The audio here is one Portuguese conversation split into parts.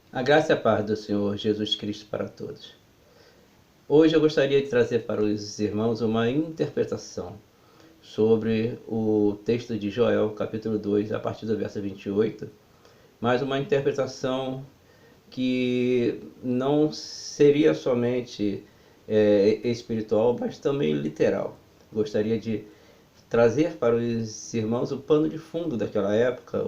A graça e a paz do Senhor Jesus Cristo para todos. Hoje eu gostaria de trazer para os irmãos uma interpretação sobre o texto de Joel, capítulo 2, a partir do verso 28, mas uma interpretação que não seria somente espiritual, mas também literal. Gostaria de trazer para os irmãos o pano de fundo daquela época,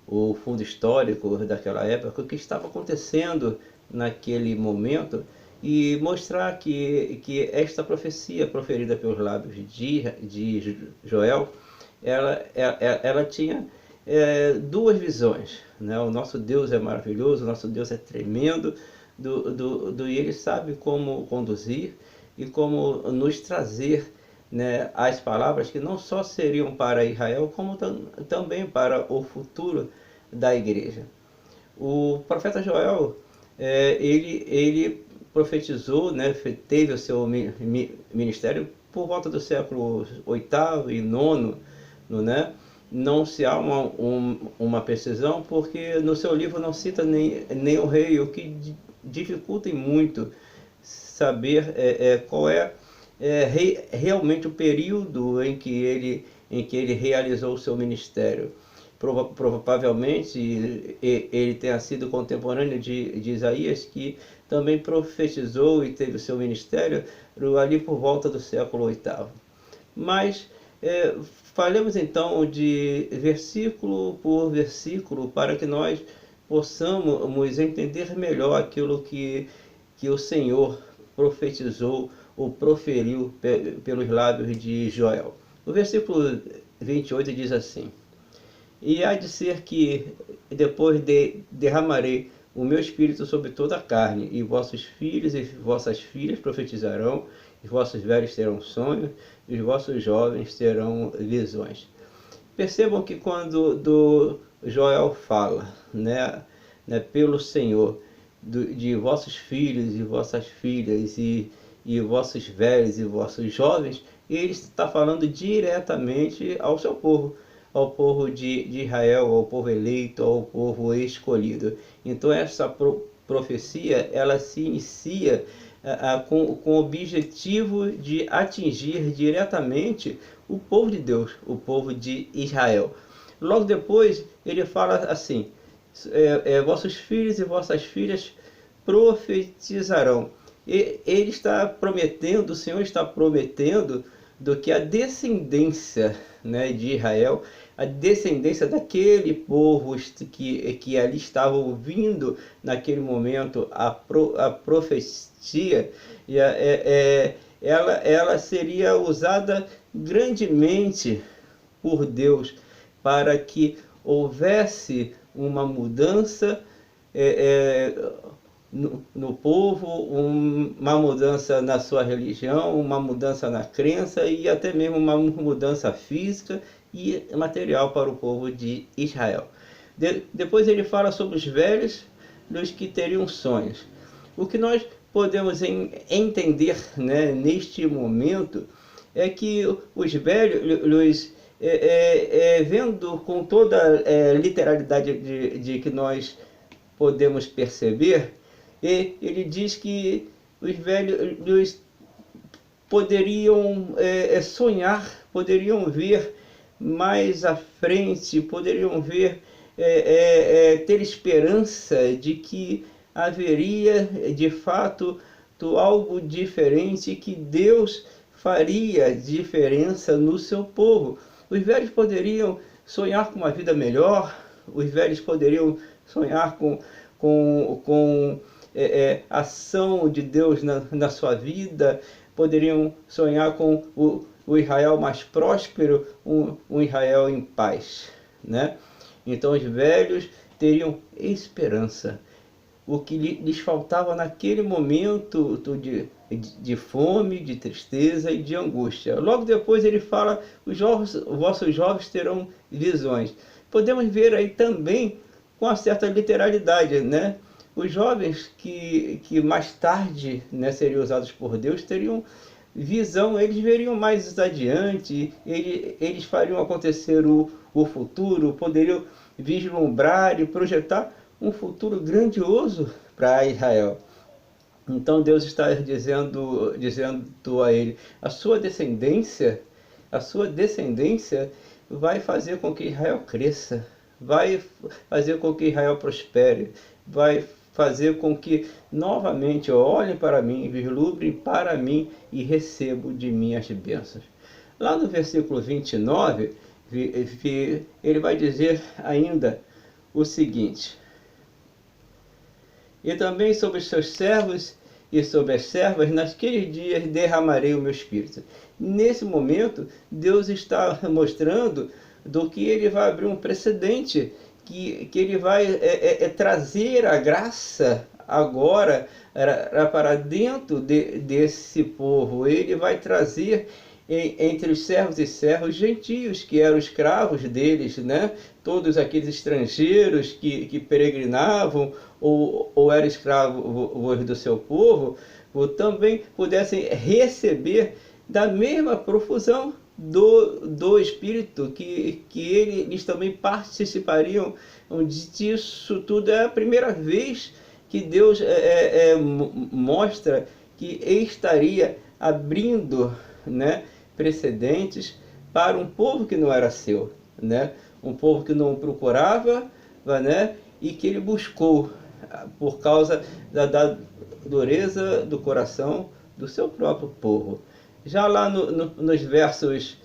o fundo histórico daquela época, o que estava acontecendo naquele momento, e mostrar que esta profecia proferida pelos lábios de Joel, ela tinha duas visões, né? O nosso Deus é maravilhoso, o nosso Deus é tremendo, e Ele sabe como conduzir e como nos trazer, né, as palavras que não só seriam para Israel, como também para o futuro da igreja. O profeta Joel, ele profetizou, né, teve o seu ministério por volta do século oitavo e nono, né? Não se há uma precisão, porque no seu livro não cita nem o rei, o que dificulta muito saber qual realmente o período em que ele realizou o seu ministério. Provavelmente ele tenha sido contemporâneo de Isaías, que também profetizou e teve o seu ministério ali por volta do século oitavo. Mas falemos então de versículo por versículo para que nós possamos entender melhor aquilo que o Senhor profetizou ou proferiu pelos lábios de Joel. O versículo 28 diz assim: E há de ser que depois derramarei o meu espírito sobre toda a carne, e vossos filhos e vossas filhas profetizarão, os vossos velhos terão sonhos, e os vossos jovens terão visões. Percebam que quando Joel fala, pelo Senhor, de vossos filhos e vossas filhas, e vossos velhos e vossos jovens, ele está falando diretamente ao seu povo, ao povo de Israel, ao povo eleito, ao povo escolhido. Então essa profecia, ela se inicia com o objetivo de atingir diretamente o povo de Deus, o povo de Israel. Logo depois ele fala assim: vossos filhos e vossas filhas profetizarão. E ele está prometendo, o Senhor está prometendo do que a descendência, né, de Israel, a descendência daquele povo que ali estava ouvindo naquele momento a profecia, ela seria usada grandemente por Deus para que houvesse uma mudança no povo, uma mudança na sua religião, uma mudança na crença e até mesmo uma mudança física e material para o povo de Israel. Depois ele fala sobre os velhos, dos que teriam sonhos. O que nós podemos entender, né, neste momento é que os velhos, vendo com toda a literalidade de que nós podemos perceber, ele diz que os velhos poderiam sonhar, poderiam ver mais à frente, poderiam ver, ter esperança de que haveria de fato algo diferente, que Deus faria diferença no seu povo. Os velhos poderiam sonhar com uma vida melhor, os velhos poderiam sonhar com ação de Deus na sua vida, poderiam sonhar com o Israel mais próspero, um Israel em paz, né? Então os velhos teriam esperança. O que lhes faltava naquele momento de fome, de tristeza e de angústia. Logo depois ele fala: os vossos jovens terão visões. Podemos ver aí também com uma certa literalidade, né? Os jovens que mais tarde, né, seriam usados por Deus, teriam visão, eles veriam mais adiante, eles fariam acontecer o futuro, poderiam vislumbrar e projetar um futuro grandioso para Israel. Então Deus está dizendo a ele, a sua descendência vai fazer com que Israel cresça, vai fazer com que Israel prospere, vai fazer com que novamente olhem para mim, vislumbrem para mim e recebam de mim as bênçãos. Lá no versículo 29, ele vai dizer ainda o seguinte: e também sobre os seus servos e sobre as servas, naqueles dias derramarei o meu espírito. Nesse momento, Deus está mostrando do que ele vai abrir um precedente, que ele vai trazer a graça agora para dentro desse povo. Ele vai trazer entre os servos e servos gentios, que eram escravos deles, né? Todos aqueles estrangeiros que peregrinavam ou eram escravos do seu povo, também pudessem receber da mesma profusão do Espírito, que eles também participariam disso tudo. É a primeira vez que Deus mostra que estaria abrindo, né, precedentes para um povo que não era seu, né? Um povo que não procurava, né? E que ele buscou por causa da dureza do coração do seu próprio povo. Já lá nos versos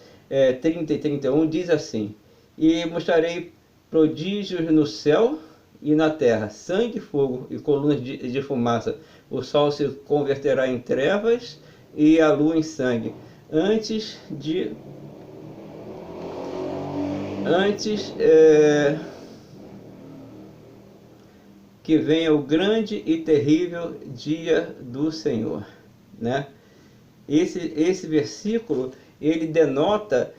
30 e 31 diz assim: e mostrarei prodígios no céu e na terra, sangue, fogo e colunas de fumaça. O sol se converterá em trevas e a lua em sangue, antes que venha o grande e terrível dia do Senhor, né? Esse versículo, ele denota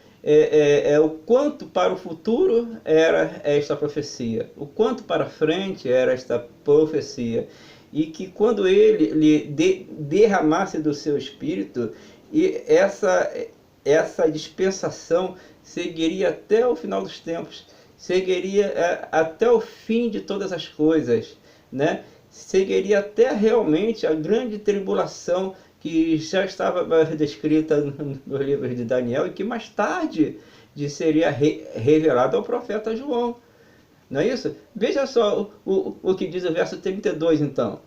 o quanto para o futuro era esta profecia, o quanto para frente era esta profecia, e que quando ele lhe derramasse do seu espírito, e essa dispensação seguiria até o final dos tempos, seguiria até o fim de todas as coisas, né? Seguiria até realmente a grande tribulação que já estava descrita nos livros de Daniel e que mais tarde seria revelado ao profeta João. Não é isso? Veja só o que diz o verso 32, então.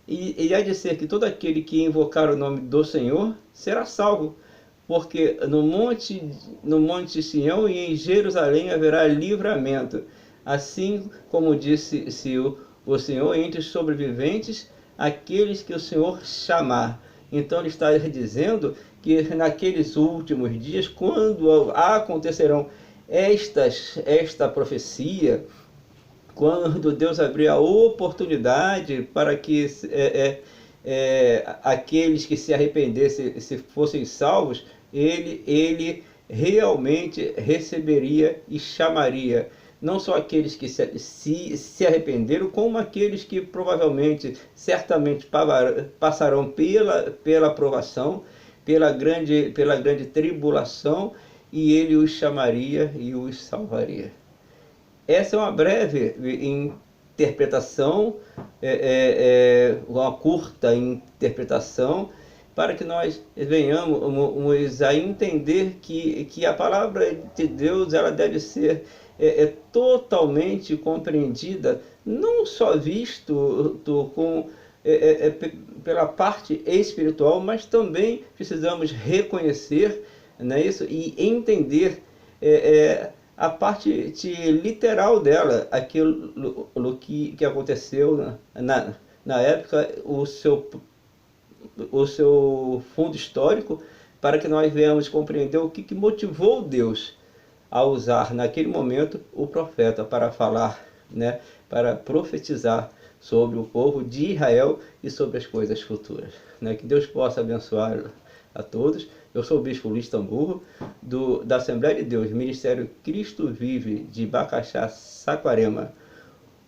E há de ser que todo aquele que invocar o nome do Senhor será salvo, porque no monte Sião e em Jerusalém haverá livramento, assim como disse o Senhor, entre os sobreviventes, aqueles que o Senhor chamar. Então ele está dizendo que naqueles últimos dias, quando acontecerão esta profecia, quando Deus abrir a oportunidade para que aqueles que se arrependessem se fossem salvos, ele realmente receberia e chamaria não só aqueles que se arrependeram, como aqueles que provavelmente, certamente passarão pela provação, pela grande tribulação, e ele os chamaria e os salvaria. Essa é uma breve interpretação, uma curta interpretação, para que nós venhamos a entender que a palavra de Deus ela deve ser totalmente compreendida, não só visto pela parte espiritual, mas também precisamos reconhecer, né, isso, e entender a parte literal dela, aquilo que aconteceu na época, o seu fundo histórico, para que nós venhamos compreender o que motivou Deus a usar naquele momento o profeta para falar, né, para profetizar sobre o povo de Israel e sobre as coisas futuras, né? Que Deus possa abençoar a todos. Eu sou o Bispo Luiz Tamburro, da Assembleia de Deus, Ministério Cristo Vive, de Bacaxá, Saquarema,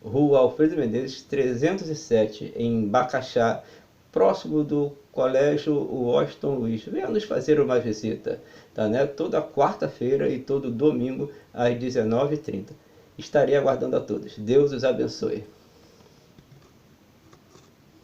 Rua Alfredo Menezes, 307, em Bacaxá, próximo do Colégio Washington Luiz. Venha nos fazer uma visita, tá, né? Toda quarta-feira e todo domingo às 19h30. Estarei aguardando a todos. Deus os abençoe.